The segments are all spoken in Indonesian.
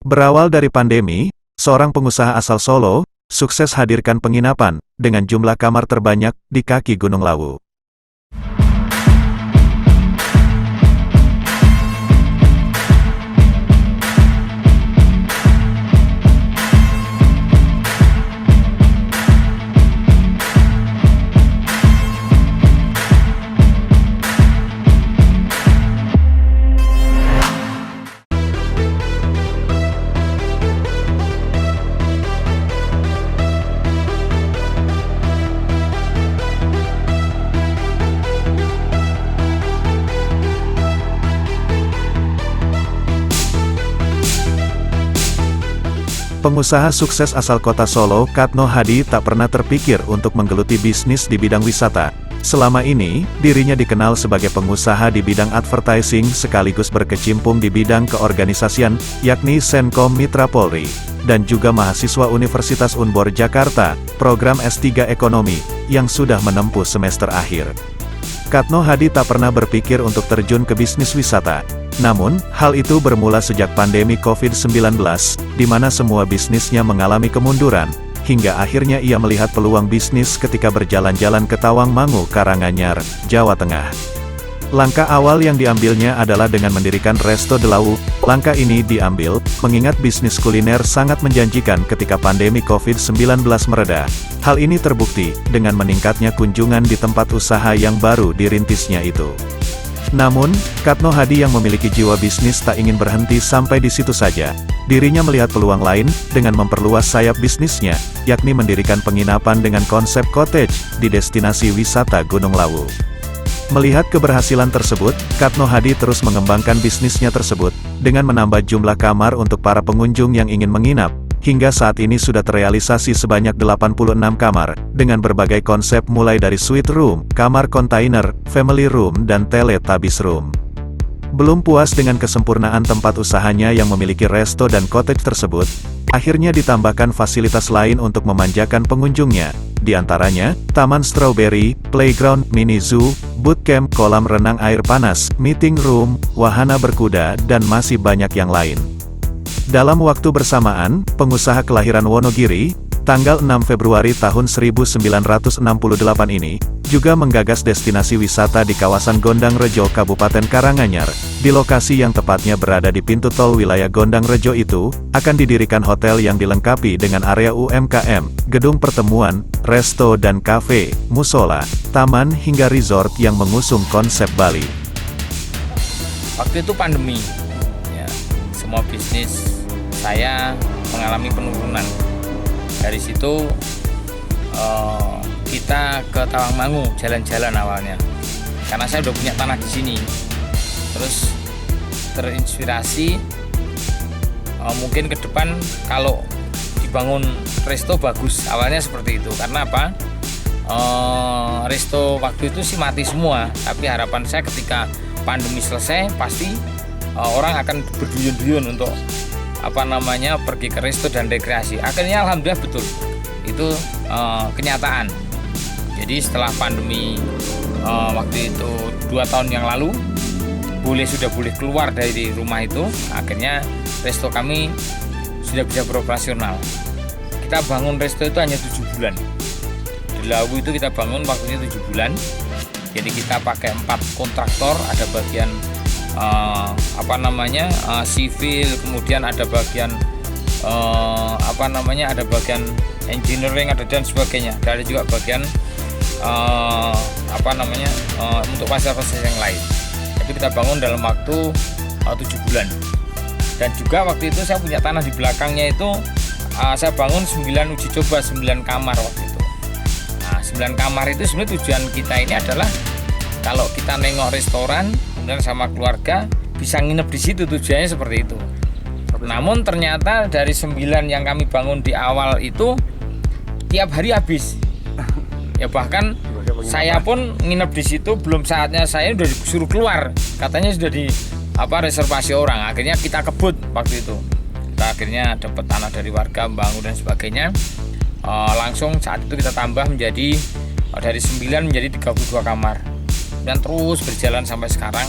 Berawal dari pandemi, seorang pengusaha asal Solo, sukses hadirkan penginapan, dengan jumlah kamar terbanyak, di kaki Gunung Lawu. Pengusaha sukses asal kota Solo, Katno Hadi tak pernah terpikir untuk menggeluti bisnis di bidang wisata. Selama ini, dirinya dikenal sebagai pengusaha di bidang advertising sekaligus berkecimpung di bidang keorganisasian, yakni Senkom Mitra Polri, dan juga mahasiswa Universitas Unbor Jakarta, program S3 Ekonomi, yang sudah menempuh semester akhir. Katno Hadi tak pernah berpikir untuk terjun ke bisnis wisata. Namun, hal itu bermula sejak pandemi COVID-19, di mana semua bisnisnya mengalami kemunduran, hingga akhirnya ia melihat peluang bisnis ketika berjalan-jalan ke Tawangmangu, Karanganyar, Jawa Tengah. Langkah awal yang diambilnya adalah dengan mendirikan Resto de Lawu. Langkah ini diambil, mengingat bisnis kuliner sangat menjanjikan ketika pandemi COVID-19 mereda. Hal ini terbukti, dengan meningkatnya kunjungan di tempat usaha yang baru dirintisnya itu. Namun, Katno Hadi yang memiliki jiwa bisnis tak ingin berhenti sampai di situ saja. Dirinya melihat peluang lain, dengan memperluas sayap bisnisnya, yakni mendirikan penginapan dengan konsep cottage, di destinasi wisata Gunung Lawu. Melihat keberhasilan tersebut, Katno Hadi terus mengembangkan bisnisnya tersebut, dengan menambah jumlah kamar untuk para pengunjung yang ingin menginap. Hingga saat ini sudah terrealisasi sebanyak 86 kamar, dengan berbagai konsep mulai dari suite room, kamar kontainer, family room dan teletubbies room. Belum puas dengan kesempurnaan tempat usahanya yang memiliki resto dan cottage tersebut, akhirnya ditambahkan fasilitas lain untuk memanjakan pengunjungnya, di antaranya, taman strawberry, playground, mini zoo, bootcamp, kolam renang air panas, meeting room, wahana berkuda, dan masih banyak yang lain. Dalam waktu bersamaan, pengusaha kelahiran Wonogiri, tanggal 6 Februari tahun 1968 ini, juga menggagas destinasi wisata di kawasan Gondang Rejo, Kabupaten Karanganyar. Di lokasi yang tepatnya berada di pintu tol wilayah Gondang Rejo itu, akan didirikan hotel yang dilengkapi dengan area UMKM, gedung pertemuan, resto dan kafe, musola, taman hingga resort yang mengusung konsep Bali. Waktu itu pandemi, ya, semua bisnis saya mengalami penurunan. Dari situ kita ke Tawangmangu jalan-jalan awalnya, karena saya udah punya tanah di sini. Terus terinspirasi, mungkin ke depan kalau dibangun resto bagus. Awalnya seperti itu. Karena apa? Resto waktu itu sih mati semua. Tapi harapan saya ketika pandemi selesai, pasti orang akan berduyun-duyun untuk pergi ke resto dan rekreasi. Akhirnya alhamdulillah betul, itu kenyataan. Jadi setelah pandemi waktu itu 2 tahun yang lalu, sudah boleh keluar dari rumah itu, akhirnya resto kami sudah bisa beroperasional. Kita bangun resto itu hanya 7 bulan. Di Lawu itu kita bangun waktunya 7 bulan. Jadi kita pakai 4 kontraktor, ada bagian sivil, kemudian ada bagian ada bagian engineering, ada dan sebagainya. Dan ada juga bagian untuk fasilitas yang lain. Jadi kita bangun dalam waktu 7 bulan. Dan juga waktu itu saya punya tanah di belakangnya itu, saya bangun 9 uji coba, 9 kamar waktu itu. Nah, 9 kamar itu sebenarnya tujuan kita ini adalah kalau kita nengok restoran kemudian sama keluarga bisa nginep di situ, tujuannya seperti itu. Namun ternyata dari 9 yang kami bangun di awal itu tiap hari habis. Ya bahkan saya pun nginep di situ, belum saatnya saya udah disuruh keluar. Katanya sudah di reservasi orang. Akhirnya kita kebut waktu itu. Kita akhirnya dapat tanah dari warga, bangun dan sebagainya. Langsung saat itu kita tambah menjadi dari 9 menjadi 32 kamar. Dan terus berjalan sampai sekarang.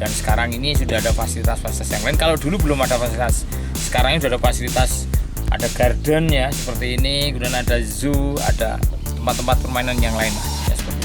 Dan sekarang ini sudah ada fasilitas-fasilitas yang lain. Kalau dulu belum ada fasilitas sekarang ini sudah ada fasilitas, ada garden ya seperti ini, kemudian ada zoo, ada tempat-tempat permainan yang lain ya seperti